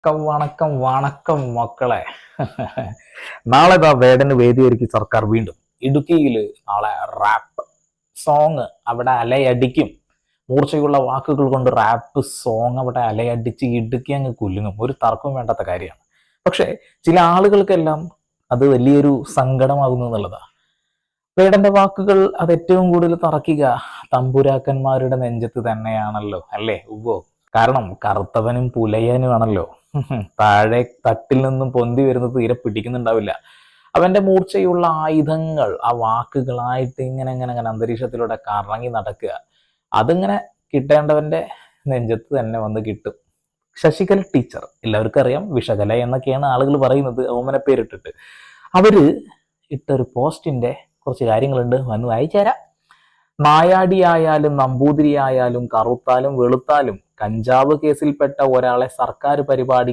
വണക്കം വണക്കം മക്കളെ. നാളെ വേടന് വേദിയൊരുക്കി സർക്കാർ വീണ്ടും ഇടുക്കിയിൽ. നാളെ റാപ്പ് സോങ് അവിടെ അലയടിക്കും. മൂർച്ചയുള്ള വാക്കുകൾ കൊണ്ട് റാപ്പ് സോങ് അവിടെ അലയടിച്ച് ഇടുക്കി അങ്ങ് കുലുങ്ങും. ഒരു തർക്കവും വേണ്ടാത്ത കാര്യമാണ്. പക്ഷെ ചില ആളുകൾക്കെല്ലാം അത് വലിയൊരു സങ്കടമാകുന്നു എന്നുള്ളതാ. വേടന്റെ വാക്കുകൾ അത് ഏറ്റവും കൂടുതൽ തറക്കുക തമ്പുരാക്കന്മാരുടെ നെഞ്ചത്ത് തന്നെയാണല്ലോ, അല്ലേ ഉവ്വോ? കാരണം കറുത്തവനും പുലയനുമാണല്ലോ. താഴെ തട്ടിൽ നിന്നും പൊന്തി വരുന്നത് തീരെ പിടിക്കുന്നുണ്ടാവില്ല. അവന്റെ മൂർച്ചയുള്ള ആയുധങ്ങൾ ആ വാക്കുകളായിട്ട് ഇങ്ങനെ ഇങ്ങനെ ഇങ്ങനെ അന്തരീക്ഷത്തിലൂടെ കറങ്ങി നടക്കുക. അതിങ്ങനെ കിട്ടേണ്ടവന്റെ നെഞ്ചത്ത് തന്നെ വന്ന് കിട്ടും. ശശികല ടീച്ചർ, എല്ലാവർക്കും അറിയാം, വിഷകല എന്നൊക്കെയാണ് ആളുകൾ പറയുന്നത് ഓമന പേരിട്ടിട്ട്. അവര് ഇട്ടൊരു പോസ്റ്റിന്റെ കുറച്ച് കാര്യങ്ങളുണ്ട്, വന്ന് വായിച്ചുതരാം. നായാടിയായാലും നമ്പൂതിരിയായാലും കറുത്താലും വെളുത്താലും കഞ്ചാവ് കേസിൽപ്പെട്ട ഒരാളെ സർക്കാർ പരിപാടി